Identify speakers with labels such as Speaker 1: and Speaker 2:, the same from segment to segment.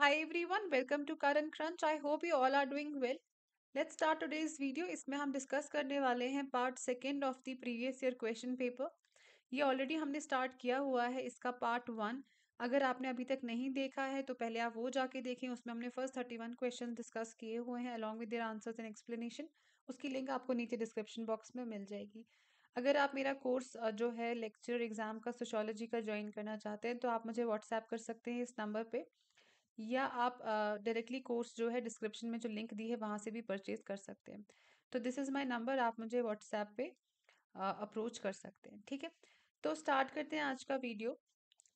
Speaker 1: Hi everyone, welcome to Current Crunch. I hope you all are doing well. Let's start today's video. इसमें हम discuss करने वाले हैं part second of the previous year question paper. ये already हमने start किया हुआ है इसका पार्ट वन. अगर आपने अभी तक नहीं देखा है तो पहले आप वो जाके देखें. उसमें हमने फर्स्ट 31 क्वेश्चन डिस्कस किए हुए हैं along with their answers and explanation. उसकी लिंक आपको नीचे डिस्क्रिप्शन बॉक्स में मिल जाएगी. अगर आप मेरा कोर्स जो है लेक्चर एग्जाम का सोशोलॉजी का ज्वाइन करना चाहते हैं तो आप मुझे व्हाट्सएप कर सकते हैं इस नंबर पे, या आप डायरेक्टली कोर्स जो है डिस्क्रिप्शन में जो लिंक दी है वहाँ से भी परचेज कर सकते हैं. तो दिस इज़ माय नंबर, आप मुझे व्हाट्सएप पे अप्रोच कर सकते हैं. ठीक है, तो स्टार्ट करते हैं आज का वीडियो.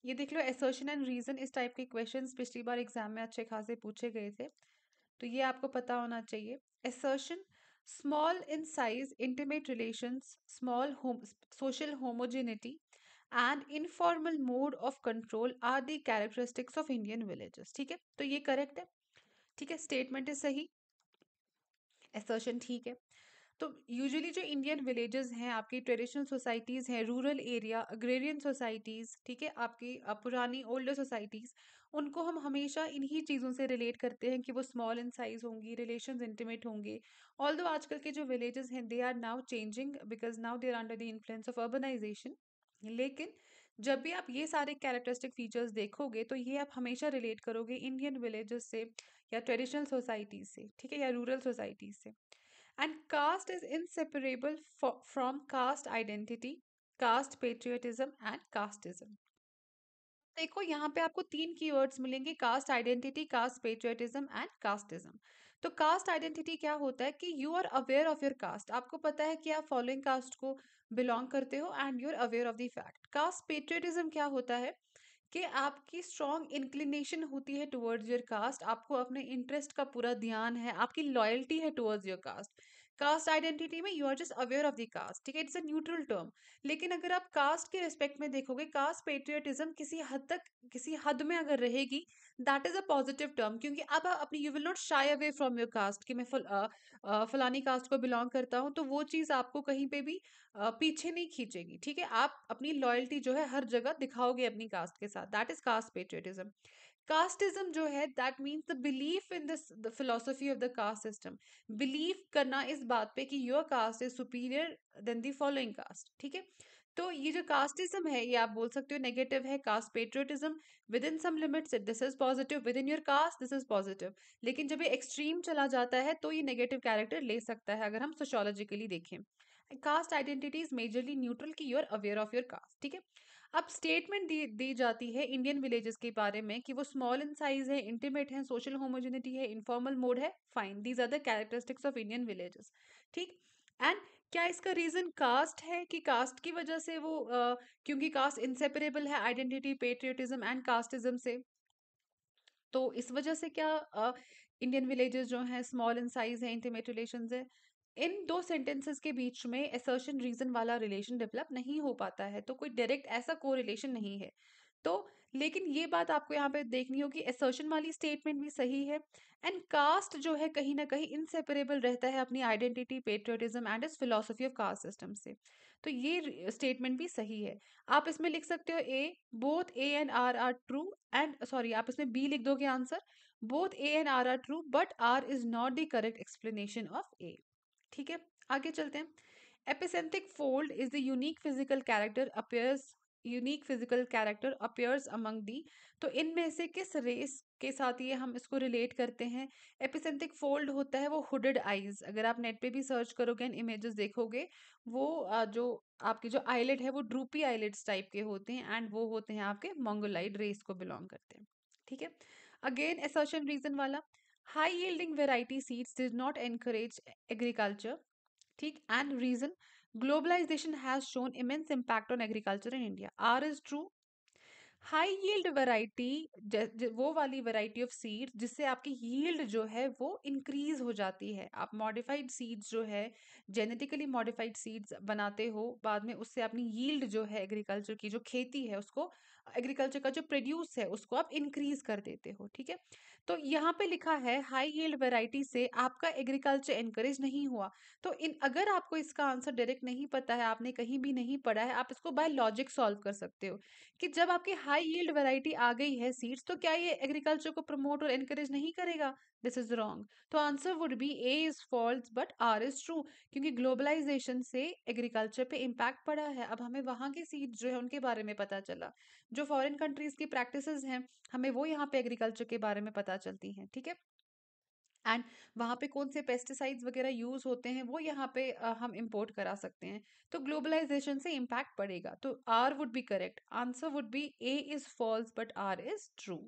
Speaker 1: ये देख लो, असर्शन एंड रीजन इस टाइप के क्वेश्चंस पिछली बार एग्जाम में अच्छे खासे पूछे गए थे, तो ये आपको पता होना चाहिए. Assertion: small in size, intimate relations, small social homogeneity and informal mode of control are the characteristics of Indian villages. ठीक है, तो ये करेक्ट है. ठीक है, स्टेटमेंट है सही, असर्शन ठीक है. तो यूजुअली जो इंडियन विलेजेस हैं, आपकी ट्रेडिशनल सोसाइटीज़ हैं, रूरल एरिया, अग्रेरियन सोसाइटीज़, ठीक है, आपकी पुरानी ओल्डर सोसाइटीज़, उनको हम हमेशा इन्हीं चीज़ों से रिलेट करते हैं कि वो स्मॉल इन साइज होंगी, रिलेशंस इंटीमेट होंगे. ऑल्दो आजकल के जो विलेजेस हैं they are now changing because now they are under the influence of urbanisation. लेकिन जब भी आप ये सारे कैरेक्टरिस्टिक फीचर्स देखोगे तो ये आप हमेशा रिलेट करोगे इंडियन विलेजेस से, या ट्रेडिशनल सोसाइटीज से, ठीक है, या रूरल सोसाइटीज से. And caste is inseparable from caste identity, caste patriotism and casteism. देखो, यहाँ पे आपको तीन कीवर्ड्स मिलेंगे: caste identity, caste patriotism and casteism. तो कास्ट आइडेंटिटी क्या होता है कि you are aware of your caste, आपको पता है कि आप फॉलोइंग कास्ट को बिलोंग करते हो and you are aware of the fact. Caste patriotism क्या होता है कि आपकी स्ट्रॉन्ग इंक्लिनेशन होती है टुवर्ड्स योर कास्ट, आपको अपने इंटरेस्ट का पूरा ध्यान है, आपकी लॉयल्टी है towards your caste. Caste identity में you are just aware of the caste, ठीक है, इट्स अ न्यूट्रल टर्म. लेकिन अगर आप कास्ट के रिस्पेक्ट में देखोगे, कास्ट पेट्रियटिज्म किसी हद तक, किसी हद में अगर रहेगी, that is a positive term, क्योंकि अब आप अपनी, you will not shy away from your cast कि मैं फलानी कास्ट को बिलोंग करता हूँ, तो वो चीज़ आपको कहीं पे भी पीछे नहीं खींचेगी. ठीक है, आप अपनी लॉयल्टी जो है हर जगह दिखाओगे अपनी कास्ट के साथ. That is caste patriotism. Casteism जो है that means the belief in this the philosophy of the caste system. Believe करना इस बात पे कि your caste is superior than the following caste. ठीक है, तो ये जो कास्टिज्म है ये आप बोल सकते हो नेगेटिव है. Caste patriotism within some limits this is positive, within your caste this is positive. लेकिन जब ये एक्सट्रीम चला जाता है तो ये नेगेटिव कैरेक्टर ले सकता है अगर हम सोशोलॉजिकली देखें. Caste identity is majorly neutral कि you are aware of your caste. ठीक है, अब स्टेटमेंट दी जाती है इंडियन विलेजेस के बारे में कि वो स्मॉल इन साइज है, इंटीमेट है, सोशल होमोजेनिटी है, इनफॉर्मल मोड है. Fine, these are the characteristics of Indian villages. ठीक. एंड क्या इसका रीजन कास्ट है कि कास्ट की वजह से वो क्योंकि कास्ट इंसेपरेबल है आइडेंटिटी, पेट्रियटिज्म एंड कास्टिज्म से, तो इस वजह से क्या इंडियन विलेजेस जो हैं स्मॉल इन साइज है, इंटीमेट रिलेशंस है. इन दो सेंटेंसेस के बीच में असर्शन रीजन वाला रिलेशन डेवलप नहीं हो पाता है, तो कोई डायरेक्ट ऐसा कोरिलेशन नहीं है. तो लेकिन ये बात आपको यहाँ पे देखनी होगी, असर्शन वाली स्टेटमेंट भी सही है. एंड कास्ट जो है कहीं ना कहीं इनसेपरेबल रहता है अपनी आइडेंटिटी, पेट्रियटिज्म एंड इस फिलोसफी ऑफ कास्ट सिस्टम से. तो ये स्टेटमेंट भी सही है. आप इसमें लिख सकते हो A, both A and R true, and sorry आप इसमें बी लिख दोगे answer. Both A and R true but R is not the correct explanation of A. ठीक है, आगे चलते हैं. Epicanthic fold is the unique physical character appears among the. तो इनमें से किस रेस के साथ ये हम इसको रिलेट करते हैं? एपिसेंथिक फोल्ड होता है वो हुडेड आईज. अगर आप नेट पे भी सर्च करोगे एंड इमेजेस देखोगे, वो जो आपकी जो आईलेट है वो ड्रूपी आईलेट्स टाइप के होते हैं, एंड वो होते हैं आपके मंगोलाइड रेस को बिलोंग करते हैं. ठीक है, अगेन असर्शन रीजन वाला. High yielding variety seeds did not encourage agriculture. ठीक, and reason, globalisation has shown immense impact on agriculture in India. R is true. High yield variety, वो वाली variety of seeds जिससे आपकी yield जो है वो increase हो जाती है. आप मॉडिफाइड सीड्स जो है, जेनेटिकली मॉडिफाइड सीड्स बनाते हो, बाद में उससे अपनी यील्ड जो है एग्रीकल्चर की जो खेती है उसको एग्रीकल्चर का जो प्रोड्यूस है उसको आप इंक्रीज कर देते हो, ठीक है। तो यहाँ पे लिखा है हाई यील्ड वैरायटी से आपका एग्रीकल्चर एनकरेज नहीं हुआ। तो इन अगर आपको इसका आंसर डायरेक्ट नहीं पता है, आपने कहीं भी नहीं पढ़ा है, आप इसको बाय लॉजिक सॉल्व कर सकते हो कि जब आपकी हाई यील्ड वैरायटी आ गई है सीड्स, तो क्या ये एग्रीकल्चर को प्रमोट और एनकरेज नहीं करेगा? This is wrong. तो answer would be A is false but R is true, क्योंकि ग्लोबलाइजेशन से एग्रीकल्चर पे इम्पैक्ट पड़ा है। अब हमें वहां के सीड्स जो है उनके बारे में पता चला, जो फॉरेन कंट्रीज की प्रैक्टिसेस हैं हमें वो यहाँ पे एग्रीकल्चर के बारे में पता चलती हैं, ठीक है। एंड वहाँ पे कौन से पेस्टिसाइड्स वगैरह यूज होते हैं वो यहाँ पे हम इंपोर्ट करा सकते हैं। तो ग्लोबलाइजेशन से इम्पैक्ट पड़ेगा, तो R would be correct. Answer would be A is false but R is true.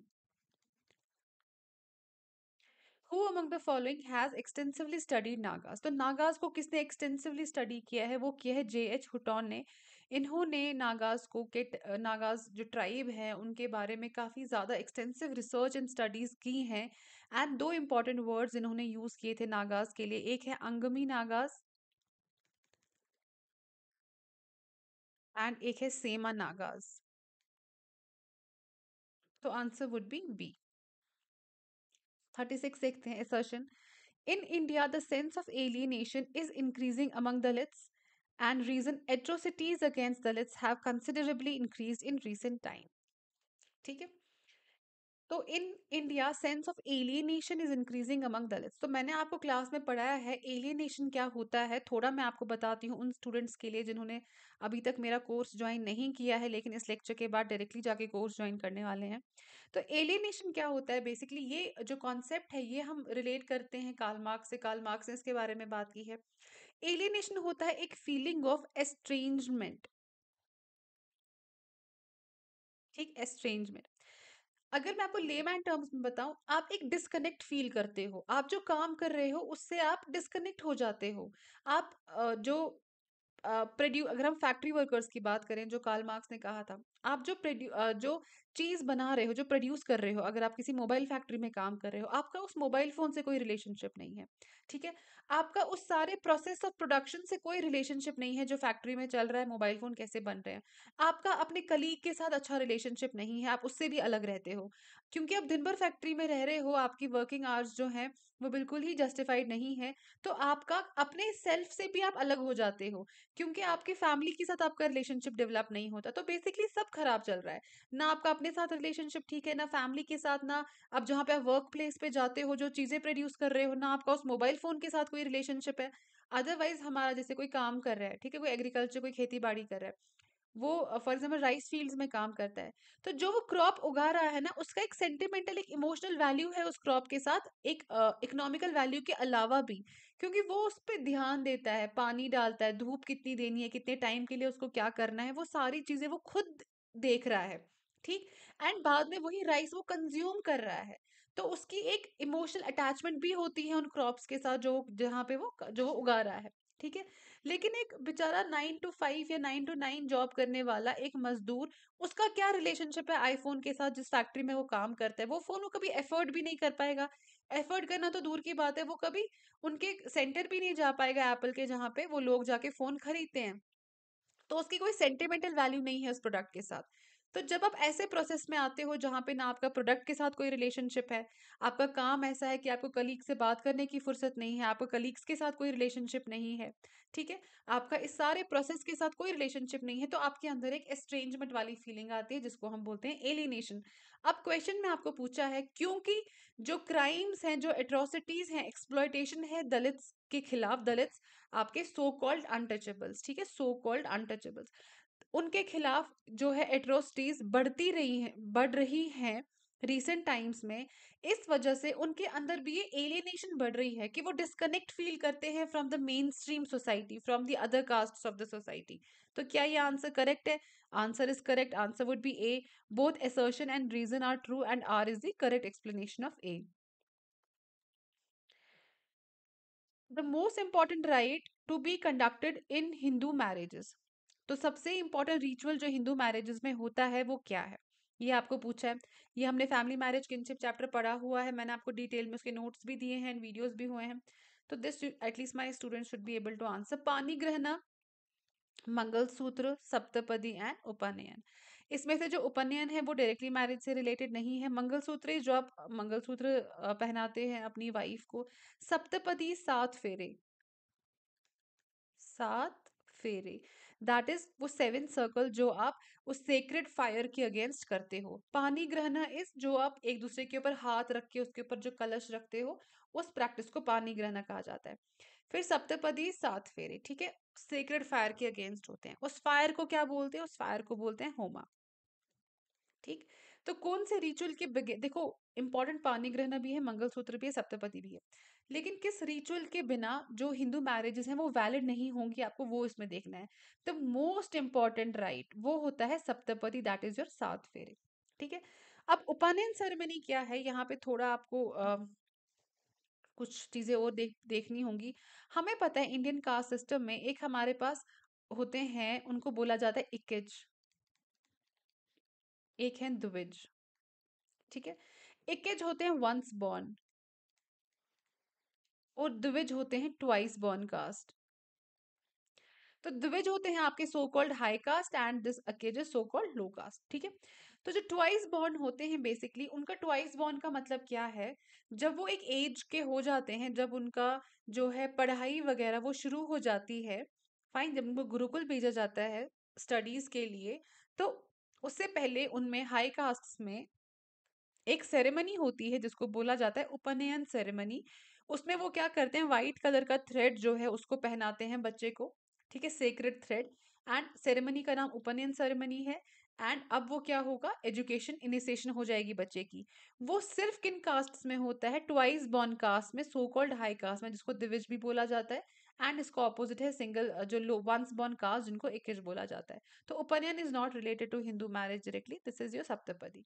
Speaker 1: Who among the following has extensively studied Nagas? तो नागाज को किसने एक्सटेंसिवली स्टडी किया है? वो किया है J.H. हुटॉन ने। इन्होंने नागाज को नागाज जो ट्राइब है उनके बारे में काफी ज्यादा एक्सटेंसिव रिसर्च एंड स्टडीज की हैं। एंड दो इंपॉर्टेंट वर्ड्स इन्होंने यूज किए थे नागाज के लिए, एक है अंगमी नागाज एंड एक है सेमा नागाज। तो आंसर वुड बी बी। 36 देखते हैं assertion. In India, the sense of alienation is increasing among Dalits, and reason atrocities against Dalits have considerably increased in recent time. ठीक है। तो in India sense of alienation is increasing among Dalits. तो मैंने आपको class में पढ़ाया है alienation क्या होता है, थोड़ा मैं आपको बताती हूँ उन स्टूडेंट्स के लिए जिन्होंने अभी तक मेरा कोर्स ज्वाइन नहीं किया है लेकिन इस लेक्चर के बाद डायरेक्टली जाके कोर्स ज्वाइन करने वाले हैं। तो एलियनेशन क्या होता है बेसिकली, ये जो कॉन्सेप्ट है ये हम रिलेट करते हैं कार्ल मार्क्स से। कार्ल मार्क्स ने इसके बारे में बात की है। एलियनेशन होता है एक फीलिंग ऑफ एस्ट्रेंजमेंट, ठीक, एस्ट्रेंजमेंट। अगर मैं आपको लेमैन टर्म्स में बताऊं, आप एक डिस्कनेक्ट फील करते हो, आप जो काम कर रहे हो उससे आप डिस्कनेक्ट हो जाते हो। आप जो अगर हम फैक्ट्री वर्कर्स की बात करें, जो कार्ल मार्क्स ने कहा था, आप जो चीज बना रहे हो, जो प्रोड्यूस कर रहे हो, अगर आप किसी मोबाइल फैक्ट्री में काम कर रहे हो, आपका उस मोबाइल फोन से कोई रिलेशनशिप नहीं है, ठीक है। आपका उस सारे प्रोसेस ऑफ प्रोडक्शन से कोई रिलेशनशिप नहीं है जो फैक्ट्री में चल रहा है, मोबाइल फोन कैसे बन रहे हैं। आपका अपने कलीग के साथ अच्छा रिलेशनशिप नहीं है, आप उससे भी अलग रहते हो, क्योंकि आप दिन भर फैक्ट्री में रह रहे हो, आपकी वर्किंग आवर्स जो हैं वो बिल्कुल ही जस्टिफाइड नहीं है। तो आपका अपने सेल्फ से भी आप अलग हो जाते हो, क्योंकि आपकी फैमिली के साथ आपका रिलेशनशिप डेवलप नहीं होता। तो बेसिकली सब खराब चल रहा है, ना आपका अपने साथ रिलेशनशिप ठीक है, ना फैमिली के साथ, ना अब जहाँ पे आप वर्क प्लेस पे जाते हो जो चीजें प्रोड्यूस कर रहे हो, ना आपका उस मोबाइल फोन के साथ कोई रिलेशनशिप है। अदरवाइज हमारा जैसे कोई काम कर रहा है, ठीक है, कोई एग्रीकल्चर कोई खेती बाड़ी कर रहा है, वो फॉर एग्जाम्पल राइस फील्ड्स में काम करता है, तो जो वो क्रॉप उगा रहा है ना, उसका एक सेंटिमेंटल एक इमोशनल वैल्यू है उस क्रॉप के साथ, एक इकोनॉमिकल वैल्यू के अलावा भी, क्योंकि वो उस पर ध्यान देता है, पानी डालता है, धूप कितनी देनी है, कितने टाइम के लिए उसको क्या करना है, वो सारी चीजें वो खुद देख रहा है, ठीक। एंड बाद में वही राइस वो कंज्यूम कर रहा है, तो उसकी एक इमोशनल अटैचमेंट भी होती है उन क्रॉप्स के साथ जो जहाँ पे वो उगा रहा है, ठीक है। लेकिन एक बेचारा 9 to 5 या 9 to 9 जॉब करने वाला एक मजदूर, उसका क्या रिलेशनशिप है आईफोन के साथ? जिस फैक्ट्री में वो काम करता है वो फोन वो कभी एफर्ट भी नहीं कर पाएगा। एफर्ट करना तो दूर की बात है, वो कभी उनके सेंटर भी नहीं जा पाएगा एप्पल के, जहाँ पे वो लोग जाके फोन खरीदते हैं। तो उसकी कोई सेंटिमेंटल वैल्यू नहीं है उस प्रोडक्ट के साथ। तो जब आप ऐसे प्रोसेस में आते हो जहाँ पे ना आपका प्रोडक्ट के साथ कोई रिलेशनशिप है, आपका काम ऐसा है कि आपको कलीग से बात करने की फुर्सत नहीं है, आपको कलीग्स के साथ कोई रिलेशनशिप नहीं है, ठीक है, आपका इस सारे प्रोसेस के साथ कोई रिलेशनशिप नहीं है, तो आपके अंदर एक एस्ट्रेंजमेंट वाली फीलिंग आती है जिसको हम बोलते हैं एलिनेशन। अब क्वेश्चन में आपको पूछा है क्योंकि जो क्राइम्स हैं, जो एट्रोसिटीज हैं, एक्सप्लॉयटेशन है दलित्स के खिलाफ, दलित्स आपके सो कॉल्ड अनटचेबल्स, ठीक है, सो कॉल्ड अनटचेबल्स, उनके खिलाफ जो है एट्रोसिटीज बढ़ रही हैं रिसेंट टाइम्स में। इस वजह से उनके अंदर भी ये एलियनेशन बढ़ रही है कि वो डिस्कनेक्ट फील करते हैं from the main stream society, from the other caste of the society. तो क्या ये आंसर करेक्ट है? Answer is correct. Answer would be A. Both assertion and reason are true and R is the correct explanation of A. The most important right to be conducted in Hindu marriages. तो सबसे important ritual जो Hindu marriages में होता है वो क्या है, ये आपको पूछा है। ये हमने फैमिली मैरिज किनशिप चैप्टर पढ़ा हुआ है, मैंने आपको डिटेल में उसके नोट्स भी दिए हैं, वीडियोस भी हुए हैं। तो this at least my student should be able to answer. पानी ग्रहण, मंगलसूत्र, सप्तपदी एंड उपनयन। इसमें से जो उपनयन है वो डायरेक्टली मैरिज से रिलेटेड नहीं है। मंगलसूत्र जो आप मंगलसूत्र पहनाते हैं अपनी वाइफ को। सप्तपदी 7 फेरे, 7 फेरे, दैट इज वो 7 सर्कल जो आप उस सेक्रेड फायर के अगेंस्ट करते हो। पानी ग्रहण इस जो आप एक दूसरे के ऊपर हाथ रख के उसके ऊपर जो कलश रखते हो, उस प्रैक्टिस को पानी ग्रहण कहा जाता है। फिर सप्तपदी 7 फेरे, ठीक है, सेक्रेड फायर के अगेंस्ट होते हैं। उस फायर को क्या बोलते हैं? उस फायर को बोलते हैं होमा। ठीक। तो कौन से रिचुअल के देखो, इंपॉर्टेंट पानी ग्रहण भी है, मंगलसूत्र भी है, सप्तपदी भी है, लेकिन किस रिचुअल के बिना जो हिंदू मैरिजेस हैं वो वैलिड नहीं होंगी, आपको वो इसमें देखना है। द मोस्ट इंपॉर्टेंट राइट वो होता है सप्तपदी, दैट इज योर 7 फेरे। ठीक है। अब उपनयन सेरेमनी क्या है, यहाँ पे थोड़ा आपको कुछ चीजें और देखनी होंगी। हमें पता है इंडियन कास्ट सिस्टम में एक हमारे पास होते हैं, उनको बोला जाता है इक्किज, एक है द्विज। ठीक है। इक्किज होते हैं वंस बॉर्न, और द्विज होते हैं ट्वाइस बॉर्न कास्ट। तो द्विज होते हैं आपके so called high caste and this अकेज सो कॉल्ड लो कास्ट। ठीक है। तो जो ट्वाइस बॉर्न होते हैं बेसिकली, उनका ट्वाइस बॉर्न का मतलब क्या है? जब वो एक एज के हो जाते हैं, जब उनका जो है पढ़ाई वगैरह वो शुरू हो जाती है, फाइन, जब उनको गुरुकुल भेजा जाता है स्टडीज के लिए, तो उससे पहले उनमें हाई कास्ट में एक सेरेमनी होती है जिसको बोला जाता है उपनयन सेरेमनी। उसमें वो क्या करते हैं, व्हाइट कलर का थ्रेड जो है उसको पहनाते हैं बच्चे को। ठीक है, सेक्रेड थ्रेड। एंड सेरेमनी का नाम उपनयन सेरेमनी है। एंड अब वो क्या होगा, एजुकेशन इनिशिएशन हो जाएगी बच्चे की। वो सिर्फ किन कास्ट में होता है? ट्वाइस बॉर्न कास्ट में, सो कॉल्ड हाई कास्ट में, जिसको दिविज भी बोला जाता है। एंड इसका ऑपोजिट है सिंगल जो लो वंस बॉर्न कास्ट, जिनको एकिज बोला जाता है। तो upanayana is not related to Hindu marriage directly, this is your saptapadi.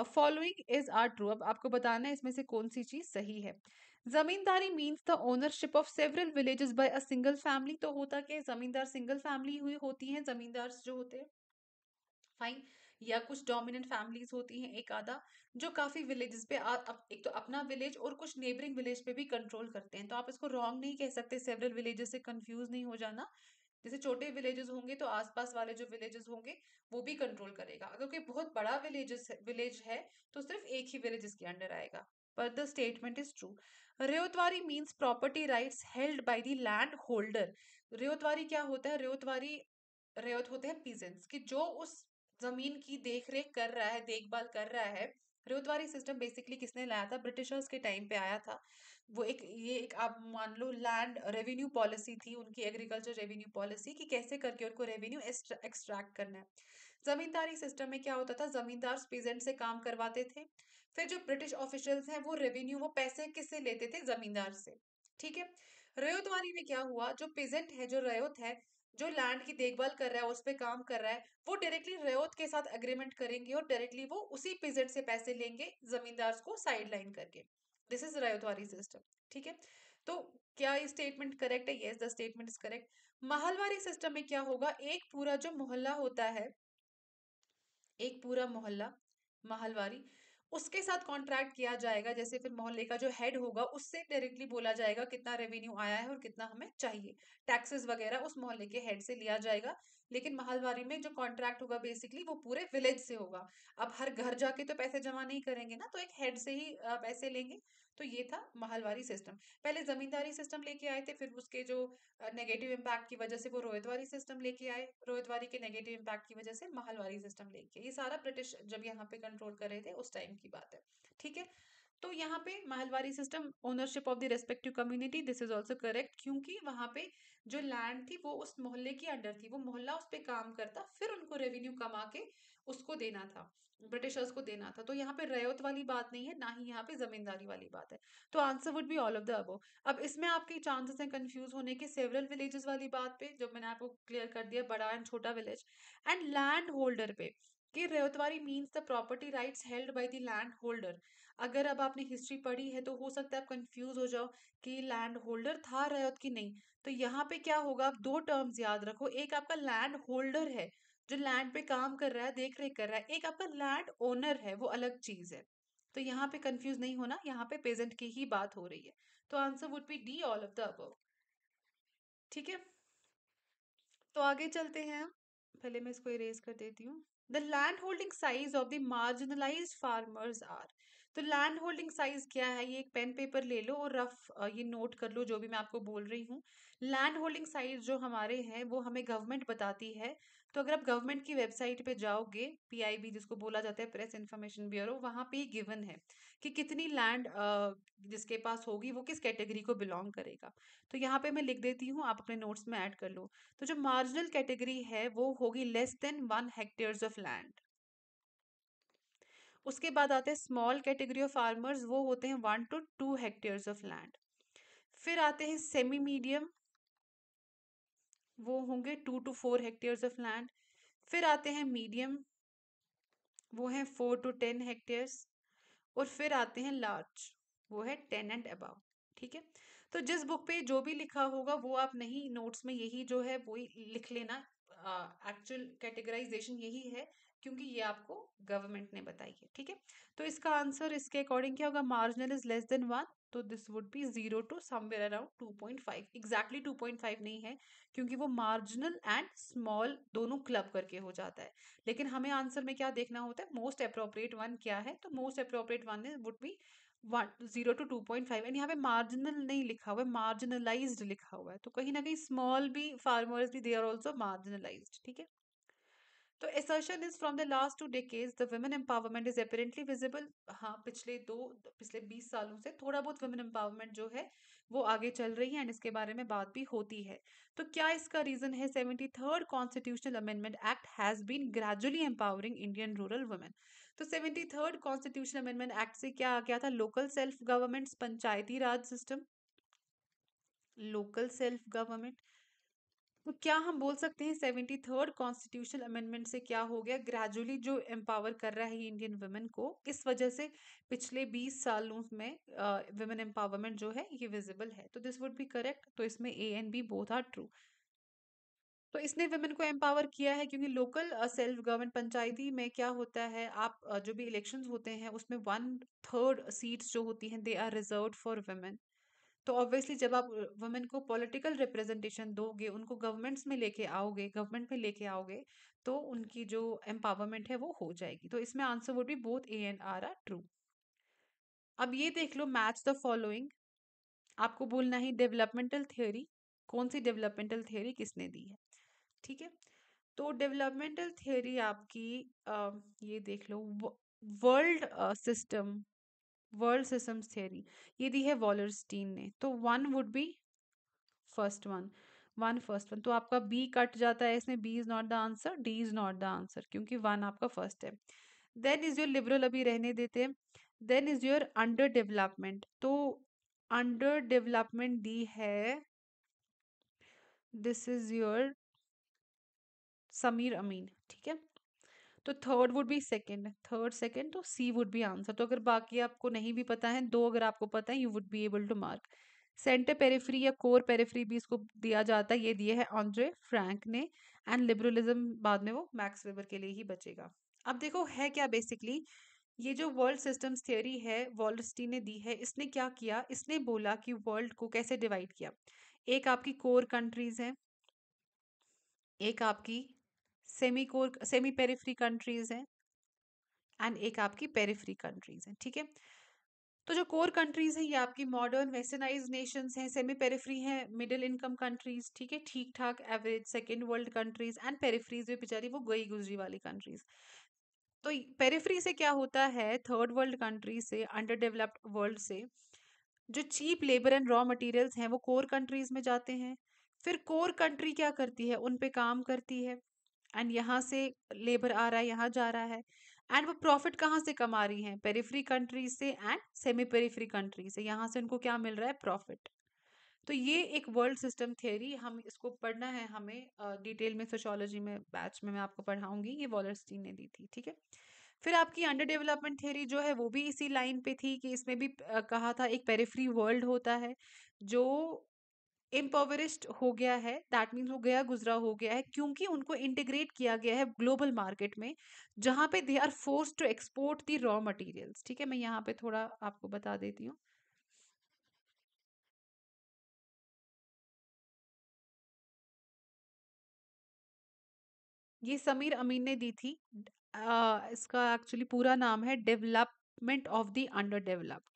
Speaker 1: Following is R true. अब आपको बताना है इसमें से कौन सी चीज सही है। Zamindari means the ownership of several villages by a single family. तो होता क्या है, जमींदार सिंगल फैमिली हुई होती हैं, जमींदार जो होते हैं, फाइन, या कुछ डोमिनेंट फैमिलीज होती हैं एक आधा, जो काफी विलेजेस पे एक तो अपना विलेज और कुछ नेबरिंग विलेज पे भी कंट्रोल करते हैं। तो आप इसको रॉन्ग नहीं कह सकते, सेवरल विलेजेस से कंफ्यूज नहीं हो जाना। जैसे छोटे विलेजेस होंगे तो आसपास वाले जो विलेजेस होंगे वो भी कंट्रोल करेगा। अगर कोई बहुत बड़ा विलेज है तो सिर्फ एक ही विलेज इसके अंडर आएगा। पर the statement is true. Ryotwari means property rights held by the land holder. Ryotwari क्या होता है? रेवतवारी, रेवत होते हैं पीजेंट्स कि जो उस जमीन की देख रेख कर रहा है, देखभाल कर रहा है। रेवतवारी सिस्टम बेसिकली किसने लाया था? ब्रिटिशर्स के टाइम पे आया था। वो एक, ये एक आप मान लो लैंड रेवेन्यू पॉलिसी थी उनकी, एग्रीकल्चर रेवेन्यू पॉलिसी, कि कैसे करके उनको रेवेन्यू एक्सट्रैक्ट करना है। जमींदारी सिस्टम में क्या होता था, जमींदार पीजेंट से काम करवाते थे। फिर जो ब्रिटिश ऑफिशियल्स हैं वो रेवेन्यू, वो पैसे किससे लेते थे? जमींदार से। ठीक है। रयोतवारी में क्या हुआ, जो पेजेंट है, जो रयोत है, जो लैंड की देखभाल कर रहा है, उस पे काम कर रहा है, वो डायरेक्टली रयोत के साथ एग्रीमेंट करेंगे और डायरेक्टली वो उसी पेजेंट से पैसे लेंगे, जमींदार को साइड लाइन करके। This is ryotwari system. ठीक है। तो क्या ये स्टेटमेंट करेक्ट है? Yes, the statement is correct. Mahalwari system में क्या होगा, एक पूरा जो मोहल्ला होता है, एक पूरा मोहल्ला, महलवारी, उसके साथ कॉन्ट्रैक्ट किया जाएगा। जैसे फिर मोहल्ले का जो हेड होगा उससे डायरेक्टली बोला जाएगा कितना रेवेन्यू आया है और कितना हमें चाहिए। टैक्सेस वगैरह उस मोहल्ले के हेड से लिया जाएगा। लेकिन महलवारी में जो कॉन्ट्रैक्ट होगा बेसिकली वो पूरे विलेज से होगा। अब हर घर जाके तो पैसे जमा नहीं करेंगे ना, तो एक हेड से ही पैसे लेंगे। तो ये था महलवारी सिस्टम। पहले जमींदारी सिस्टम लेके आए थे, फिर उसके जो नेगेटिव इम्पैक्ट की वजह से वो रोहितवारी सिस्टम लेके आए, रोहितवारी के नेगेटिव इम्पैक्ट की वजह से महलवारी सिस्टम लेके। ये सारा ब्रिटिश जब यहाँ पे कंट्रोल कर रहे थे उस टाइम की बात है। ठीक है। तो यहाँ पे Mahalwari system, ownership of the respective community, this is also correct, क्योंकि वहां पे जो लैंड थी वो उस मोहल्ले के अंडर थी, वो मोहल्ला उस पे काम करता, फिर उनको रेवेन्यू कमा के उसको देना था, ब्रिटिशर्स को देना था। तो यहाँ पे रयोत वाली बात नहीं है, ना ही यहाँ पे जमींदारी वाली बात है। तो answer would be all of the above. अब इसमें आपके चांसेस हैं कंफ्यूज होने के सेवरल विलेजेस वाली बात पे, जो मैंने आपको क्लियर कर दिया, बड़ा एंड छोटा विलेज, एंड लैंड होल्डर पे, कि ryotwari means the property rights held by the land holder. अगर अब आपने हिस्ट्री पढ़ी है तो हो सकता है आप कंफ्यूज हो जाओ कि लैंड होल्डर था रैयत की नहीं। तो यहाँ पे क्या होगा, आप दो टर्म्स याद रखो, एक आपका लैंड होल्डर है जो लैंड पे काम कर रहा है, देख रेख कर रहा है, एक आपका लैंड ओनर है, वो अलग चीज है। तो यहाँ पे कंफ्यूज नहीं होना, यहाँ पे पेजेंट की ही बात हो रही है। तो answer would B D, all of the above. ठीक है। तो आगे चलते हैं। पहले मैं इसको इरेज कर देती हूँ। The land holding size of the marginalised farmers are. तो लैंड होल्डिंग साइज क्या है, ये एक पेन पेपर ले लो और रफ ये नोट कर लो जो भी मैं आपको बोल रही हूँ। लैंड होल्डिंग साइज जो हमारे हैं वो हमें गवर्नमेंट बताती है। तो अगर आप गवर्नमेंट की वेबसाइट पे जाओगे, पीआईबी जिसको बोला जाता है, प्रेस इंफॉर्मेशन ब्यूरो, वहां पे गिवन है कि कितनी लैंड जिसके पास होगी वो किस कैटेगरी को बिलोंग करेगा। तो यहाँ पे मैं लिख देती हूँ, आप अपने नोट्स में ऐड कर लो। तो जो मार्जिनल कैटेगरी है वो होगी less than 1 hectares of land. उसके बाद आते हैं स्मॉल कैटेगरी ऑफ फार्मर्स, वो होते हैं 1 to 2 हेक्टेयर्स ऑफ लैंड। फिर आते हैं सेमी मीडियम, वो होंगे 2 to 4 हेक्टेयर्स ऑफ लैंड। फिर आते हैं मीडियम, वो हैं 4 to 10 हेक्टेयर्स। और फिर आते हैं लार्ज, वो है 10 and above। ठीक है। तो जिस बुक पे जो भी लिखा होगा वो आप नहीं, नोट्स में यही जो है वही लिख लेना। एक्चुअल कैटेगराइजेशन यही है, क्योंकि ये आपको गवर्नमेंट ने बताई है। ठीक है। तो इसका आंसर इसके अकॉर्डिंग क्या होगा, मार्जिनल इज लेस देन 1, तो this would be 0 to somewhere around 2.5। Exactly 2.5 नहीं है, क्योंकि वो मार्जिनल एंड स्मॉल दोनों क्लब करके हो जाता है। लेकिन हमें आंसर में क्या देखना होता है, मोस्ट अप्रोप्रिएट वन क्या है। तो most appropriate one would be 0 to 2.5। And यहाँ पे मार्जिनल नहीं लिखा हुआ है, मार्जिनलाइज्ड लिखा हुआ है। तो कहीं ना कहीं स्मॉल भी फार्मर्स भी, दे आर ऑल्सो मार्जिनलाइज्ड। ठीक है। तो assertion is from the last 2 decades the women empowerment is apparently visible। हाँ, पिछले 20 सालों से थोड़ा बहुत women empowerment जो है वो आगे चल रही है, एंड इसके बारे में बात भी होती है। तो क्या इसका रीजन है, 73rd constitutional amendment act has been gradually empowering Indian rural women. तो 73rd कॉन्स्टिट्यूशनल अमेंडमेंट एक्ट से क्या आ गया था, लोकल सेल्फ गवर्नमेंट्स, पंचायती राज सिस्टम, लोकल सेल्फ गवर्नमेंट। तो क्या हम बोल सकते हैं 73rd कॉन्स्टिट्यूशनल अमेंडमेंट से क्या हो गया, ग्रेजुअली जो एम्पावर कर रहा है इंडियन वुमेन को, इस वजह से पिछले 20 सालों में वुमेन एम्पावरमेंट जो है ये विजिबल है। तो दिस वुड बी करेक्ट। तो इसमें A and B both are true. तो इसने वुमेन को एम्पावर किया है, क्योंकि लोकल सेल्फ गवर्नमेंट, पंचायती में क्या होता है, आप जो भी इलेक्शंस होते हैं उसमें 1/3 सीट्स जो होती हैं they are reserved for women. तो ऑब्वियसली जब आप वुमेन को पॉलिटिकल रिप्रेजेंटेशन दोगे, उनको गवर्नमेंट में लेके आओगे, तो उनकी जो एम्पावरमेंट है वो हो जाएगी। तो इसमें answer would be both A and R true. अब ये देख लो, मैच द फॉलोइंग। आपको बोलना है डेवलपमेंटल थियोरी, कौन सी डेवलपमेंटल थियोरी किसने दी है। ठीक है। तो डेवलपमेंटल थियोरी आपकी ये देख लो, world system world systems theory, ये दी है वॉलरस्टीन ने। तो फर्स्ट वन तो आपका बी कट जाता है इसमें, B is not the answer, D is not the answer, क्योंकि वन आपका फर्स्ट है। देन इज योर लिबरल, अभी रहने देते हैं। Then is your under development. तो अंडर डेवलपमेंट दी है, this is your Samir Amin. ठीक है। तो थर्ड वुड बी सेकंड, तो सी वुड बी आंसर। तो अगर बाकी आपको नहीं भी पता है, दो अगर आपको पता है, you would be able to mark. Centre periphery या कोर पेरिफेरी भी इसको दिया जाता है, ये दिए है ऑन्ड्रे फ्रैंक ने। एंड लिबरलिज्म बाद में वो मैक्स वेबर के लिए ही बचेगा। अब देखो है क्या बेसिकली, ये जो वर्ल्ड सिस्टम्स थ्योरी है वॉलस्टीन ने दी है, इसने क्या किया, इसने बोला कि वर्ल्ड को कैसे डिवाइड किया। एक आपकी कोर कंट्रीज है, एक आपकी सेमी पेरिफेरी कंट्रीज हैं, एंड एक आपकी पेरिफेरी कंट्रीज हैं। ठीक है। तो जो कोर कंट्रीज हैं ये आपकी मॉडर्न वेस्टर्नाइज नेशंस हैं, सेमी पेरिफेरी हैं मिडिल इनकम कंट्रीज। ठीक है, ठीक ठाक average second world countries, and peripheries में बेचारी वो गई गुजरी वाली कंट्रीज। तो पेरिफेरी से क्या होता है, थर्ड वर्ल्ड कंट्री से, अंडर डेवलप्ड वर्ल्ड से जो cheap labour and raw materials हैं वो कोर कंट्रीज में जाते हैं। फिर कोर कंट्री क्या करती है, उन पे काम करती है, एंड यहाँ से लेबर आ रहा है, यहाँ जा रहा है, एंड वो प्रॉफिट कहाँ से कमा रही हैं, पेरिफेरी कंट्री से एंड सेमी पेरिफेरी कंट्री से, यहाँ से उनको क्या मिल रहा है, प्रॉफिट। तो ये एक वर्ल्ड सिस्टम थ्योरी, हम इसको पढ़ना है हमें डिटेल में, सोशियोलॉजी में बैच में मैं आपको पढ़ाऊंगी, ये वॉलरस्टीन ने दी थी। ठीक है। फिर आपकी अंडर डेवलपमेंट थ्योरी जो है वो भी इसी लाइन पे थी, कि इसमें भी कहा था एक पेरिफेरी वर्ल्ड होता है जो इम्पोवरिस्ड हो गया है, दैट मीन्स वो गया गुजरा हो गया है, क्योंकि उनको इंटीग्रेट किया गया है ग्लोबल मार्केट में, जहां पे they are force to export the raw materials. ठीक है, मैं यहाँ पे थोड़ा आपको बता देती हूँ। ये समीर अमीन ने दी थी। इसका एक्चुअली पूरा नाम है development of the under developed.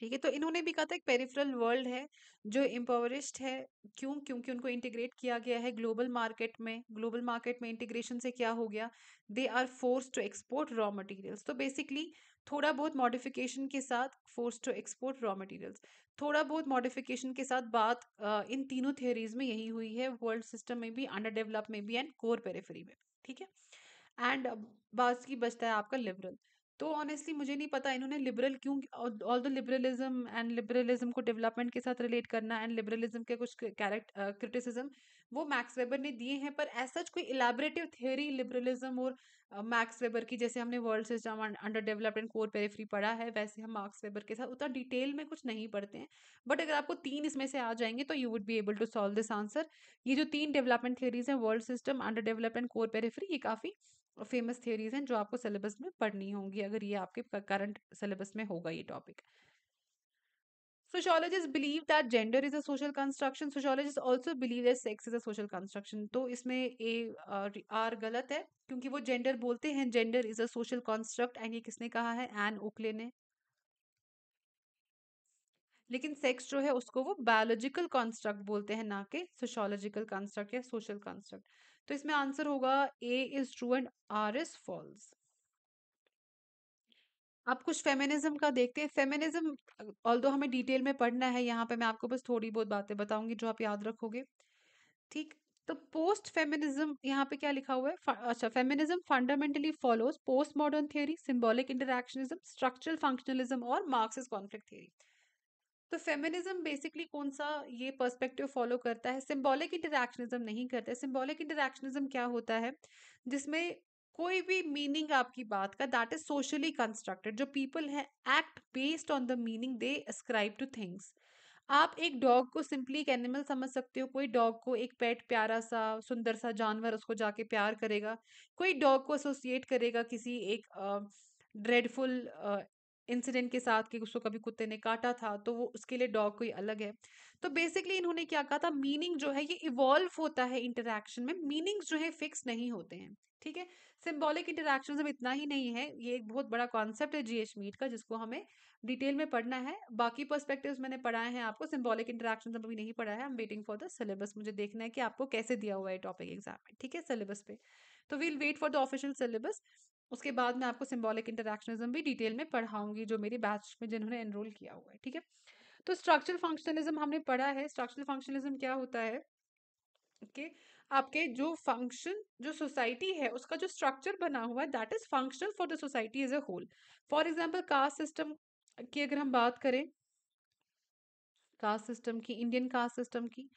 Speaker 1: ठीक है, तो इन्होंने भी कहा था एक पेरिफेरल वर्ल्ड है जो इम्पोवरिश्ड है। क्यों? क्योंकि उनको इंटीग्रेट किया गया है ग्लोबल मार्केट में। ग्लोबल मार्केट में इंटीग्रेशन से क्या हो गया, they are force to export raw materials. तो बेसिकली थोड़ा बहुत मॉडिफिकेशन के साथ force to export raw materials, थोड़ा बहुत मॉडिफिकेशन के साथ बात इन तीनों थियोरीज में यही हुई है, वर्ल्ड सिस्टम में भी, अंडर डेवलप में भी, एंड कोर पेरिफेरी में। ठीक है, एंड बात की बचता है आपका लिबरल। तो ऑनेस्टली मुझे नहीं पता इन्होंने लिबरल क्यों, all the liberalism and liberalism को डेवलपमेंट के साथ रिलेट करना एंड लिबरलिज्म के कुछ कैरेक्ट क्रिटिसिज्म वो मैक्स वेबर ने दिए हैं, पर ऐसा कोई इलेबोरेटिव थ्योरी लिबरलिज्म और मैक्स वेबर की, जैसे हमने world system under developed and core periphery पढ़ा है, वैसे हम मैक्स वेबर के साथ उतना डिटेल में कुछ नहीं पढ़ते हैं। बट अगर आपको तीन इसमें से आ जाएंगे तो you would be able to solve this answer. ये जो तीन डेवलपमेंट थ्योरीज हैं, world system, under developed and core periphery, ये काफी फेमस थ्योरीज हैं जो आपको सिलेबस में पढ़नी होंगी, अगर ये आपके करंट सिलेबस में होगा ये topic. Sociologists believe that gender is a social construction. Sociologists also believe that sex is a social construction. तो इसमें ए आर गलत है, क्योंकि वो जेंडर बोलते हैं gender is a social construct, and ये किसने कहा है, एन ओकले ने। लेकिन सेक्स जो है उसको वो बायोलॉजिकल कॉन्स्ट्रक्ट बोलते हैं, ना कि सोशोलॉजिकल कॉन्स्ट्रक्ट या सोशल कॉन्स्ट्रक्ट। तो इसमें आंसर होगा A is true and R is false. अब कुछ फेमिनिज्म का देखते हैं। फेमिनिज्म ऑल्दो हमें डिटेल में पढ़ना है, यहाँ पे मैं आपको बस थोड़ी बहुत बातें बताऊंगी जो आप याद रखोगे। ठीक, तो पोस्ट फेमिनिज्म यहाँ पे क्या लिखा हुआ है, अच्छा, feminism fundamentally follows post modern theory, symbolic interactionism, structural functionalism और मार्क्सिस्ट कॉन्फ्लिक्ट थियरी। तो फेमिनिज्म बेसिकली कौन सा ये पर्सपेक्टिव फॉलो करता है, सिंबॉलिक इंटरैक्शनिज्म नहीं करता है। सिंबॉलिक इंटरैक्शनिज्म क्या होता है, जिसमें कोई भी मीनिंग आपकी बात का दैट इज सोशली कंस्ट्रक्टेड, जो पीपल है act based on the meaning they ascribe two things. आप एक डॉग को सिंपली एक एनिमल समझ सकते हो, कोई डॉग को एक पेट, प्यारा सा सुंदर सा जानवर, उसको जाके प्यार करेगा। कोई डॉग को एसोसिएट करेगा किसी एक ड्रेडफुल इंसिडेंट के साथ कि उसको कभी कुत्ते ने काटा था, तो वो उसके लिए डॉग कोई अलग है। तो बेसिकली इन्होंने क्या कहा था, मीनिंग जो है ये इवॉल्व होता है इंटरैक्शन में, मीनिंग्स जो है फिक्स नहीं होते हैं। ठीक है, सिंबॉलिक इंटरैक्शन में इतना ही नहीं है, ये एक बहुत बड़ा कॉन्सेप्ट है जीएच मीट का, जिसको हमें डिटेल में पढ़ना है। बाकी पर्सपेक्टिव्स मैंने पढ़ाए हैं आपको, सिंबॉलिक इंटरैक्शन अभी नहीं पढ़ा है। I am waiting for the syllabus, मुझे देखना है कि आपको कैसे दिया हुआ है टॉपिक एग्जाम में, ठीक है, सिलेबस पे। तो we'll wait for the official syllabus, उसके बाद मैं आपको सिंबॉलिक इंटरैक्शनिज्म भी डिटेल में पढ़ाऊंगी, जो मेरी बैच में जिन्होंने एनरोल किया हुआ है। ठीक है, तो स्ट्रक्चरल फंक्शनलिज्म हमने पढ़ा है। स्ट्रक्चरल फंक्शनलिज्म क्या होता है कि आपके जो फंक्शन, जो सोसाइटी है उसका जो स्ट्रक्चर बना हुआ है, that is functional for the society as a whole. For example caste system की अगर हम बात करें, कास्ट सिस्टम की, इंडियन कास्ट सिस्टम की,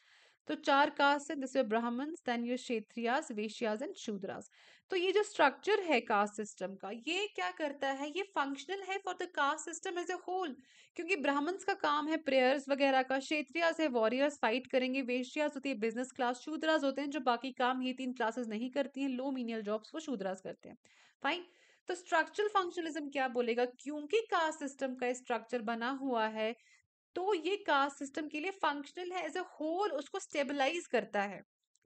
Speaker 1: तो चार कास्ट है, जैसे Brahmins, then your Kshatriyas, Vaishyas and Shudras. तो ये जो स्ट्रक्चर है कास्ट सिस्टम का, ये क्या करता है, ये फंक्शनल है for the caste system as a whole. क्योंकि ब्राह्मण्स का काम है प्रेयर्स वगैरह का, क्षेत्रियास है वॉरियर्स फाइट करेंगे, वैश्यास होती है बिजनेस क्लास, शूद्रास होते हैं जो बाकी काम ये तीन क्लासेस नहीं करती हैं, लो मीनियल जॉब्स वो शूद्रास करते हैं। फाइन, तो स्ट्रक्चरल फंक्शनलिज्म क्या बोलेगा, क्योंकि कास्ट सिस्टम का स्ट्रक्चर बना हुआ है, तो ये कास्ट सिस्टम के लिए फंक्शनल है एज अ होल, उसको स्टेबलाइज करता है।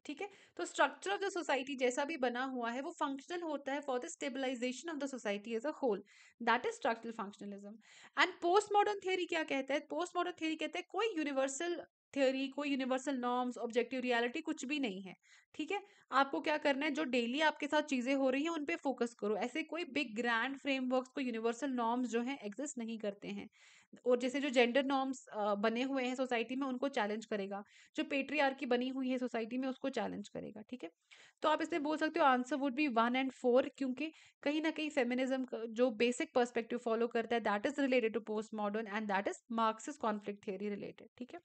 Speaker 1: ठीक है, तो स्ट्रक्चर ऑफ द सोसाइटी जैसा भी बना हुआ है वो फंक्शनल होता है for the stabilisation of the society as a whole, that is structural functionalism. And post modern theory क्या कहता है, पोस्ट मॉडर्न थियरी कहता है कोई यूनिवर्सल थियरी, कोई यूनिवर्सल नॉर्म्स, ऑब्जेक्टिव रियलिटी कुछ भी नहीं है। ठीक है, आपको क्या करना है, जो डेली आपके साथ चीजें हो रही हैं उन पे फोकस करो। ऐसे कोई बिग ग्रैंड फ्रेमवर्क्स, कोई यूनिवर्सल नॉर्म्स जो हैं एग्जिस्ट नहीं करते हैं। और जैसे जो जेंडर नॉर्म्स बने हुए हैं सोसाइटी में उनको चैलेंज करेगा, जो पेट्रियार्की बनी हुई है सोसाइटी में उसको चैलेंज करेगा। ठीक है, तो आप इसमें बोल सकते हो आंसर वुड बी 1 and 4, क्योंकि कहीं ना कहीं फेमिनिज्म जो बेसिक पर्सपेक्टिव फॉलो करता है that is related to post modern and that is Marxist conflict theory related. ठीक है,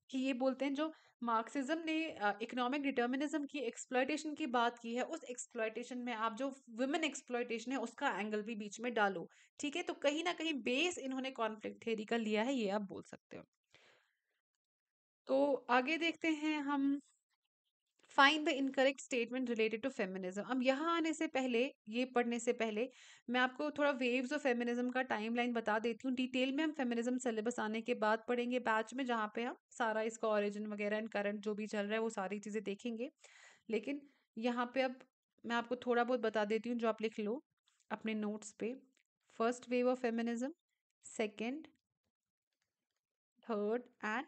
Speaker 1: कि ये बोलते हैं जो मार्क्सिज्म ने इकोनॉमिक डिटर्मिनिज्म की एक्सप्लॉयटेशन की बात की है, उस एक्सप्लॉयटेशन में आप जो वुमेन एक्सप्लॉयटेशन है उसका एंगल भी बीच में डालो। ठीक है, तो कहीं ना कहीं बेस इन्होंने कॉन्फ्लिक्ट थ्योरी का लिया है, ये आप बोल सकते हो। तो आगे देखते हैं हम find the incorrect statement related to feminism. अब यहाँ आने से पहले, ये पढ़ने से पहले, मैं आपको थोड़ा वेव्स ऑफ फेमिनिज्म का टाइमलाइन बता देती हूँ। डिटेल में हम फेमिनिज्म सिलेबस आने के बाद पढ़ेंगे बैच में, जहाँ पे हम सारा इसका ओरिजिन वगैरह एंड करंट जो भी चल रहा है वो सारी चीज़ें देखेंगे। लेकिन यहाँ पे अब मैं आपको थोड़ा बहुत बता देती हूँ, जो आप लिख लो अपने नोट्स पे। First wave of feminism, second, third and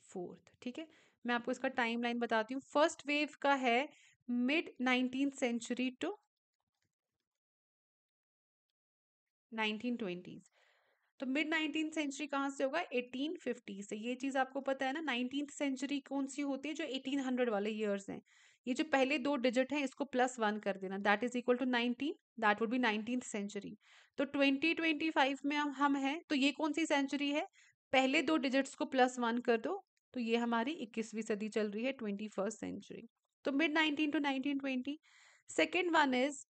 Speaker 1: fourth. ठीक है, मैं आपको इसका टाइमलाइन बताती हूँ। फर्स्ट वेव का है mid 19th century to 1920s। तो मिड 19th सेंचुरी कहाँ से होगा? 1850 से। ये चीज आपको पता है ना, 19th सेंचुरी कौन सी होती है? जो 1800 वाले ईयर्स हैं। ये जो पहले दो डिजिट हैं इसको +1 कर देना, that is equal to 19, that would be 19th century. तो 2025 में हम हैं, तो ये कौन सी सेंचुरी है? पहले दो डिजिट्स को +1 कर दो, तो ये हमारी 21वीं सदी चल रही है, 21st सेंचुरी। तो mid 19 to 1920। Second one is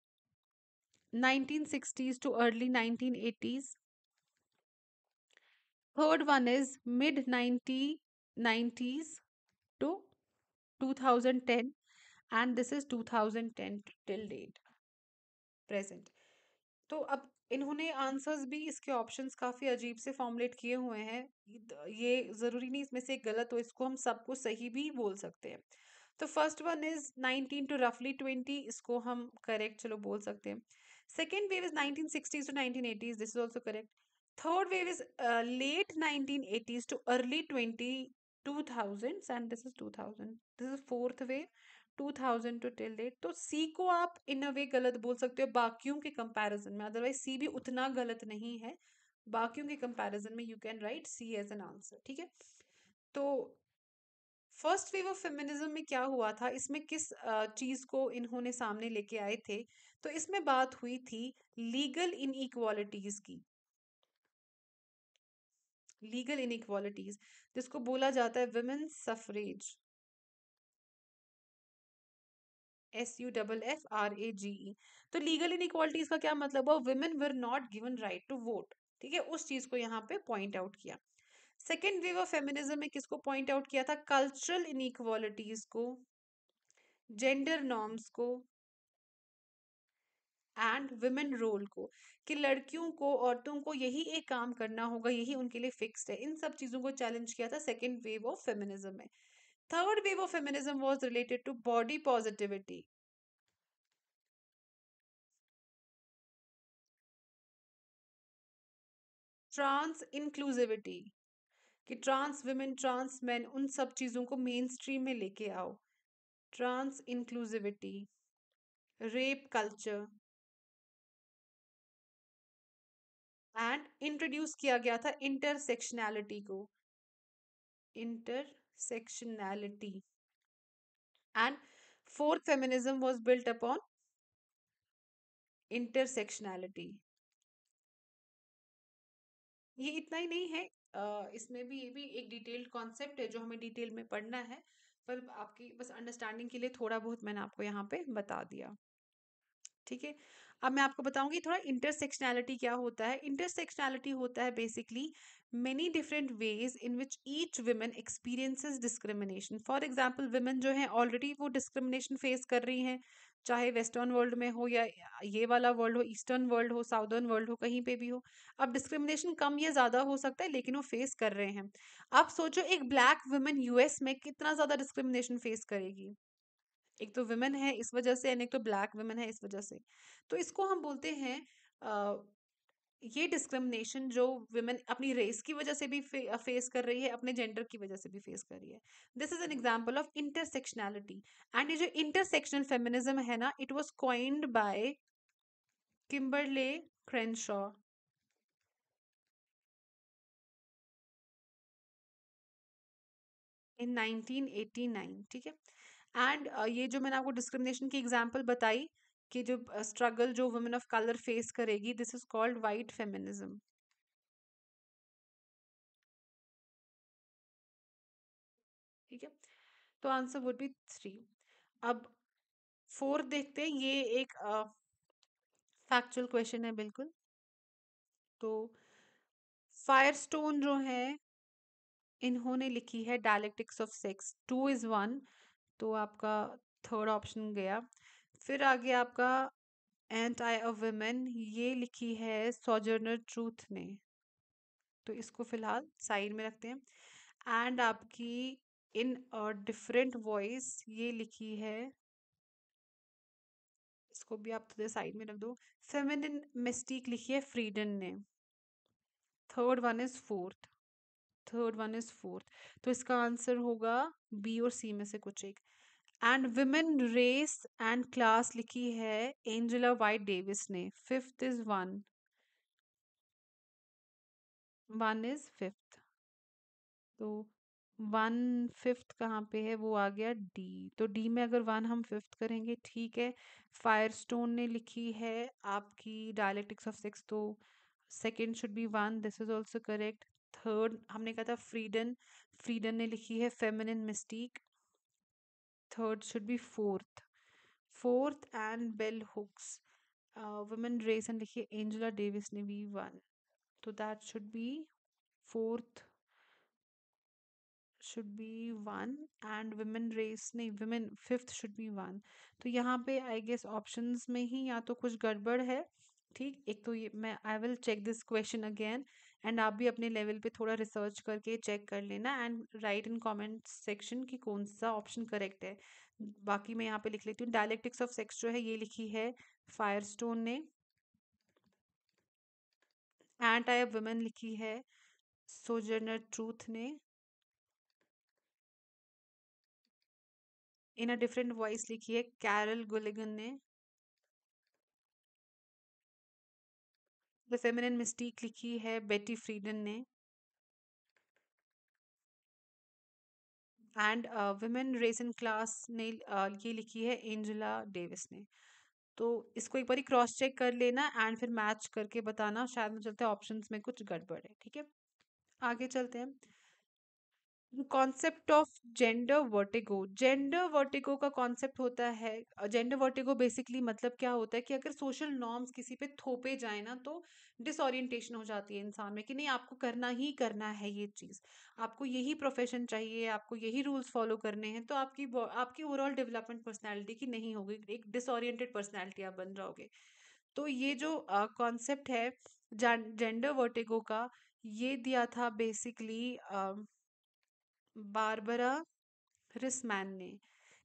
Speaker 1: 1960s to early 1980s। Third one is mid 1990s to 2010, and this is 2010 till date present। तो अब इन्होंने आंसर्स भी, इसके ऑप्शंस काफी अजीब से फॉर्मुलेट किए हुए हैं। ये जरूरी नहीं इसमें से एक गलत हो, इसको हम सबको सही भी बोल सकते हैं। तो फर्स्ट वन इज 19 टू रफली 20, इसको हम करेक्ट चलो बोल सकते हैं। Second wave is 1960s to 1980s, this is also correct. Third wave is late 1980s to early 2000s, and this is 2000, this is fourth wave 2000 to till date. तो C को आप इन अ वे गलत बोल सकते हो बाकियों के कंपैरिजन में, अदरवाइज सी भी उतना गलत नहीं है। बाकियों के कंपैरिजन में you can write C as an answer. ठीक है, तो फर्स्ट वेव ऑफ फेमिनिज्म में क्या हुआ था, इसमें किस चीज को इन्होंने सामने लेके आए थे? तो इसमें बात हुई थी लीगल इनइक्वालिटीज की। लीगल इनइक्वालिटीज, जिसको बोला जाता है विमेन्स सफरेज, SUFFRAGE। तो लीगल इनइक्वालिटीज का क्या मतलब हुआ? Women were not given right to vote. ठीक है, उस चीज को यहाँ पे पॉइंट आउट किया। सेकेंड वेव ऑफ फेमिनिज्म में किसको पॉइंट आउट किया था? कल्चरल इनइक्वालिटीज को, जेंडर नॉर्म्स को एंड वुमेन रोल को, कि लड़कियों को, औरतों को यही एक काम करना होगा, यही उनके लिए फिक्स्ड है। इन सब चीजों को चैलेंज किया था सेकेंड वेव ऑफ फेमिनिज्म में। Third wave of feminism was related to body positivity, trans inclusivity, कि ट्रांस विमेन, ट्रांस मैन, उन सब चीजों को मेन स्ट्रीम में लेके आओ। Trans inclusivity, rape culture, and introduce किया गया था इंटरसेक्शनैलिटी को, intersectionality. And fourth feminism was built upon intersectionality. ये इतना ही नहीं है, इसमें भी ये भी एक डिटेल्ड कॉन्सेप्ट है जो हमें डिटेल में पढ़ना है, पर आपकी बस अंडरस्टैंडिंग के लिए थोड़ा बहुत मैंने आपको यहाँ पे बता दिया। ठीक है, अब मैं आपको बताऊंगी थोड़ा इंटरसेक्शनैलिटी क्या होता है। इंटरसेक्शनैलिटी होता है basically many different ways in which each women experiences discrimination. For example women जो है ऑलरेडी वो डिस्क्रिमिनेशन फेस कर रही हैं, चाहे वेस्टर्न वर्ल्ड में हो या ये वाला वर्ल्ड हो, ईस्टर्न वर्ल्ड हो, साउदर्न वर्ल्ड हो, कहीं पे भी हो। अब डिस्क्रिमिनेशन कम या ज्यादा हो सकता है, लेकिन वो फेस कर रहे हैं। आप सोचो एक ब्लैक वुमेन यूएस में कितना ज्यादा डिस्क्रिमिनेशन फेस करेगी। एक तो वुमेन है इस वजह से, एंड एक तो ब्लैक वुमेन है इस वजह से। तो इसको हम बोलते हैं ये डिस्क्रिमिनेशन जो वुमेन अपनी रेस की वजह से भी फेस कर रही है, अपने जेंडर की वजह से भी फेस कर रही है। This is an example of intersectionality. And ये जो इंटरसेक्शनल फेमिनिज्म है ना, it was coined by Kimberlé Crenshaw in 1989। ठीक है, एंड ये जो मैंने आपको डिस्क्रिमिनेशन की एग्जांपल बताई, कि जो स्ट्रगल जो वुमेन ऑफ कलर फेस करेगी, this is called white feminism. ठीक है, तो आंसर वुड बी 3। अब फोर्थ देखते हैं, ये एक फैक्चुअल क्वेश्चन है बिल्कुल। तो फायरस्टोन जो है इन्होंने लिखी है डायलेक्टिक्स ऑफ सेक्स 2 is 1, तो आपका थर्ड ऑप्शन गया। फिर आगे आपका एंड आई अ वुमेन, ये लिखी है सोजर्नर ट्रूथ ने, तो इसको फिलहाल साइड में रखते हैं। एंड आपकी इन अ डिफरेंट वॉइस, ये लिखी है, इसको भी आप थोड़े साइड में रख दो। फेमिनिन मिस्टीक लिखी है फ्रीडन ने। Third one is fourth, third one is fourth, तो इसका आंसर होगा बी और सी में से कुछ एक। And women race and class लिखी है एंजेला वाइट डेविस ने। Fifth is one, one is fifth, तो वन फिफ्थ कहाँ पे है, वो आ गया डी, तो डी में अगर वन हम फिफ्थ करेंगे ठीक है। फायरस्टोन ने लिखी है आपकी डायलेक्टिक्स ऑफ सेक्स, तो second should be one, this is also correct. Third हमने कहा था फ्रीडन, फ्रीडन ने लिखी है feminine mystique, third should be fourth, fourth and bell hooks, women race and लिखी है एंजेला डेविस ने भी वन, तो that should be fourth should be one, and women race नहीं, women fifth should be one. तो यहाँ पे I guess options में ही या तो कुछ गड़बड़ है। ठीक, एक तो ये मैं I will check this question again, and आप भी अपने लेवल पे थोड़ा रिसर्च करके चेक कर लेना and right in comment section कि कौन सा ऑप्शन करेक्ट है। बाकी मैं यहाँ पे लिख लेती हूँ, डायलेक्टिक्स ऑफ सेक्स जो है ये लिखी है फायरस्टोन ने, एंड आई वुमेन लिखी है सोजर्नर ट्रूथ ने, इन अ डिफरेंट वॉइस लिखी है कैरल गुलिगन ने, द फेमिनिन मिस्टीक लिखी है बेटी फ्रीडन ने, and women race and class ने ये लिखी है एंजेला डेविस ने। तो इसको एक बार क्रॉस चेक कर लेना एंड फिर मैच करके बताना, शायद मुझे चलते हैं ऑप्शंस में कुछ गड़बड़ है। ठीक है, आगे चलते हैं। Concept of gender vertigo, gender vertigo का कॉन्सेप्ट होता है, जेंडर वर्टिगो बेसिकली मतलब क्या होता है कि अगर सोशल नॉर्म्स किसी पे थोपे जाए ना, तो डिसोरिएंटेशन हो जाती है इंसान में कि नहीं आपको करना ही करना है ये चीज़, आपको यही प्रोफेशन चाहिए, आपको यही रूल्स फॉलो करने हैं, तो आपकी ओवरऑल डेवलपमेंट पर्सनैलिटी की नहीं होगी, एक डिसोरिएंटेड पर्सनैलिटी आप बन जाओगे। तो ये जो कॉन्सेप्ट है जेंडर वर्टिगो का, ये दिया था बेसिकली बारबरा रिसमैन ने,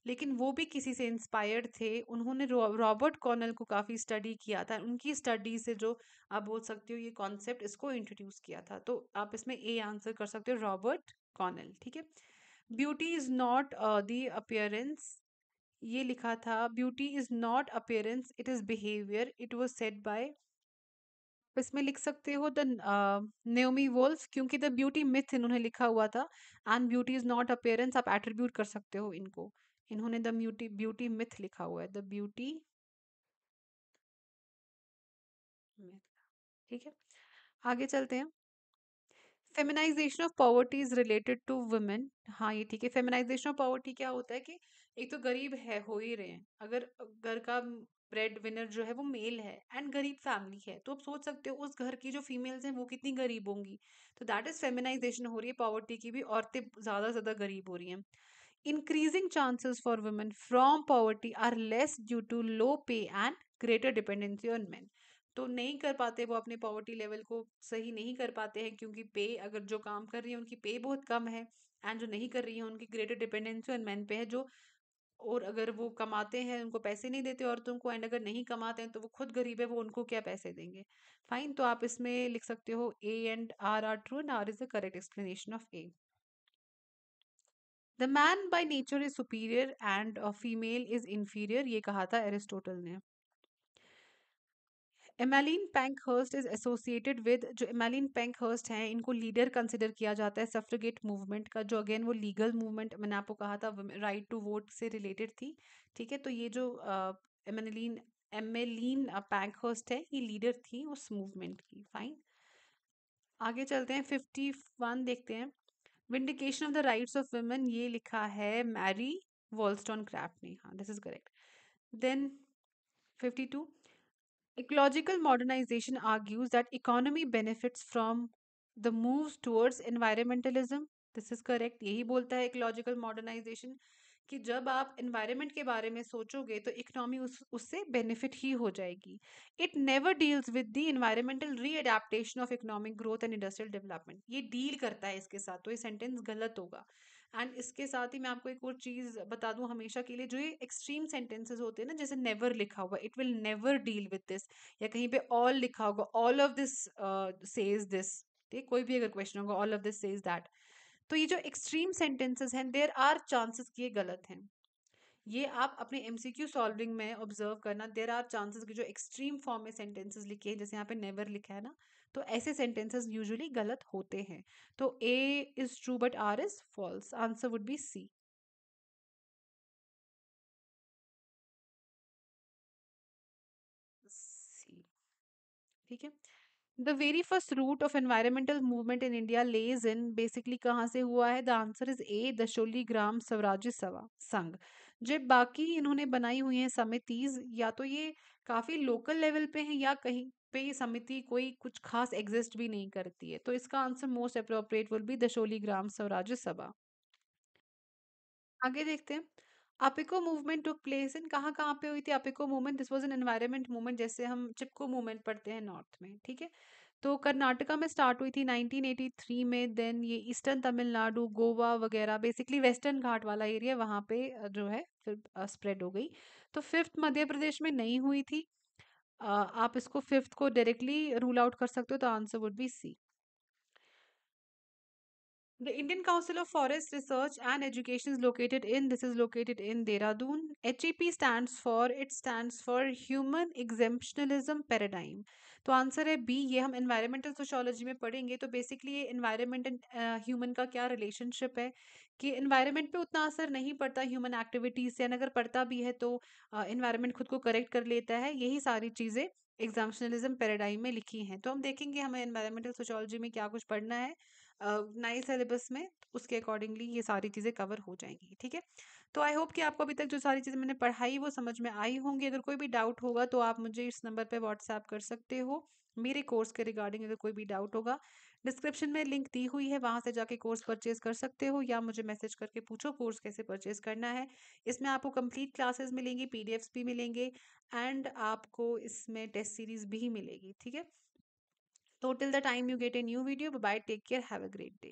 Speaker 1: लेकिन वो भी किसी से इंस्पायर्ड थे, उन्होंने रॉबर्ट कॉनल को काफ़ी स्टडी किया था, उनकी स्टडी से जो आप बोल सकते हो ये कॉन्सेप्ट इसको इंट्रोड्यूस किया था, तो आप इसमें ए आंसर कर सकते हो रॉबर्ट कॉनल। ठीक है, beauty is not the appearance, ये लिखा था beauty is not appearance it is behaviour, it was said bye, इसमें लिख सकते हो द नेओमी वोल्फ, क्योंकि द ब्यूटी मिथ इन्होंने लिखा हुआ था, and beauty is not appearance आप एट्रीब्यूट कर सकते हो इनको, इन्होंने द ब्यूटी ब्यूटी मिथ लिखा हुआ है, द ब्यूटी मिथ। ठीक है, आगे चलते हैं। Feminisation of poverty is related to women, हाँ ये ठीक है। फेमिनाइजेशन ऑफ पॉवर्टी क्या होता है कि एक तो गरीब है, हो ही रहे हैं, अगर घर का ब्रेड विनर जो है वो मेल है एंड गरीब फैमिली है, तो आप सोच सकते हो उस घर की जो फीमेल्स हैं वो कितनी गरीब होंगी, तो दैट इज फेमिनाइजेशन हो रही है पॉवर्टी की भी, औरतें ज़्यादा से ज़्यादा गरीब हो रही हैं। Increasing chances for women from poverty are less due to low pay and greater dependency on men. तो नहीं कर पाते वो अपने पॉवर्टी लेवल को सही नहीं कर पाते हैं, क्योंकि पे अगर जो काम कर रही है उनकी पे बहुत कम है, एंड जो नहीं कर रही है उनकी ग्रेटर डिपेंडेंसी ऑन मैन पे है, जो और अगर वो कमाते हैं उनको पैसे नहीं देते औरतों को, एंड अगर नहीं कमाते हैं तो वो खुद गरीब है, वो उनको क्या पैसे देंगे। फाइन, तो आप इसमें लिख सकते हो A and R true, and R is the correct explanation of A. The man by nature is superior and female is inferior, ये कहा था एरिस्टोटल ने। Emmeline Pankhurst is associated with, जो एमेलिन पैंकहर्स्ट हैं इनको लीडर कंसिडर किया जाता है सफ्रगेट मूवमेंट का, जो अगेन वो लीगल मूवमेंट मैंने आपको कहा था राइट टू वोट से रिलेटेड थी। ठीक है, तो ये जो एमेलिन एमेलिन पैंकहर्स्ट है ये लीडर थी उस मूवमेंट की। फाइन, आगे चलते हैं, 51 देखते हैं। Vindication of the rights of women, ये लिखा है मैरी वॉलस्टोन क्राफ्ट ने, हाँ this is correct. Then 52, ecological modernization argues that economy benefits from the moves towards environmentalism, this is correct, यही बोलता है ecological modernization कि जब आप एनवायरनमेंट के बारे में सोचोगे तो इकोनॉमी उससे बेनिफिट ही हो जाएगी। It never deals with the environmental readaptation of economic growth and industrial development, ये डील करता है इसके साथ, तो ये सेंटेंस गलत होगा। एंड इसके साथ ही मैं आपको एक और चीज बता दूं हमेशा के लिए, जो ये एक्सट्रीम सेंटेंसेस होते हैं ना, जैसे नेवर लिखा हुआ, it will never deal with this, या कहीं पे ऑल लिखा होगा, all of this says this, ठीक, कोई भी अगर क्वेश्चन होगा all of this says that, तो ये जो एक्सट्रीम सेंटेंसेस हैं देयर आर चांसेस कि ये गलत हैं। ये आप अपने एमसीक्यू सॉल्विंग में ऑब्जर्व करना, देयर आर चांसेस कि जो एक्सट्रीम फॉर्म में सेंटेंसेस लिखे हैं, जैसे यहाँ पे नेवर लिखा है ना, तो ऐसे सेंटेंसेस यूजुअली गलत होते हैं। तो A is true but R is false, answer would be C. C, ठीक है। The very first root of environmental movement in India lies in, basically कहाँ से हुआ है? The answer is A, Dasholi Gram Swarajya Sabha संघ। जो बाकी इन्होंने बनाई हुई हैं समितिज, या तो ये काफी लोकल लेवल पे हैं, या कहीं पे ये समिति कोई कुछ खास एग्जिस्ट भी नहीं करती है, तो इसका answer most appropriate will be Dasholi Gram Swarajya Sabha. आगे देखते हैं। Appiko movement took place in, कहाँ कहाँ पे हुई थी Appiko movement? This was an environment movement, जैसे हम चिपको मूवमेंट पढ़ते हैं नॉर्थ में, ठीक है। तो कर्नाटका में स्टार्ट हुई थी 1983 में, देन ये ईस्टर्न तमिलनाडु, गोवा वगैरह, बेसिकली वेस्टर्न घाट वाला एरिया, वहाँ पे जो है फिर स्प्रेड हो गई। तो फिफ्थ मध्य प्रदेश में नहीं हुई थी। आप इसको फिफ्थ को डायरेक्टली रूल आउट कर सकते हो, तो answer would be C. The Indian Council of Forest Research and Education is located in, this is located in Dehradun. HEP stands for, it stands for Human Exemptionalism Paradigm. तो answer है B, ये हम environmental sociology में पढ़ेंगे। तो basically ये environment and human का क्या रिलेशनशिप है, कि एनवायरमेंट पे उतना असर नहीं पड़ता ह्यूमन एक्टिविटीज से, and अगर पड़ता भी है तो एनवायरमेंट खुद को करेक्ट कर लेता है। यही सारी चीज़ें एग्जाम्शनलिज्म पैराडाइम में लिखी हैं। तो हम देखेंगे हमें एनवायरमेंटल सोशोलॉजी में क्या कुछ पढ़ना है नए सिलेबस में, तो उसके अकॉर्डिंगली ये सारी चीज़ें कवर हो जाएंगी, ठीक है। तो आई होप कि आपको अभी तक जो सारी चीज़ें मैंने पढ़ाई वो समझ में आई होंगी। अगर कोई भी डाउट होगा तो आप मुझे इस नंबर पे व्हाट्सएप कर सकते हो। मेरे कोर्स के रिगार्डिंग अगर कोई भी डाउट होगा, डिस्क्रिप्शन में लिंक दी हुई है, वहाँ से जाके कोर्स परचेज कर सकते हो, या मुझे मैसेज करके पूछो कोर्स कैसे परचेज करना है। इसमें आपको कंप्लीट क्लासेस मिलेंगी, पीडीएफ्स भी मिलेंगे, एंड आपको इसमें टेस्ट सीरीज भी मिलेगी, ठीक है। So till the time you get a new video, bye bye, take care, have a great day.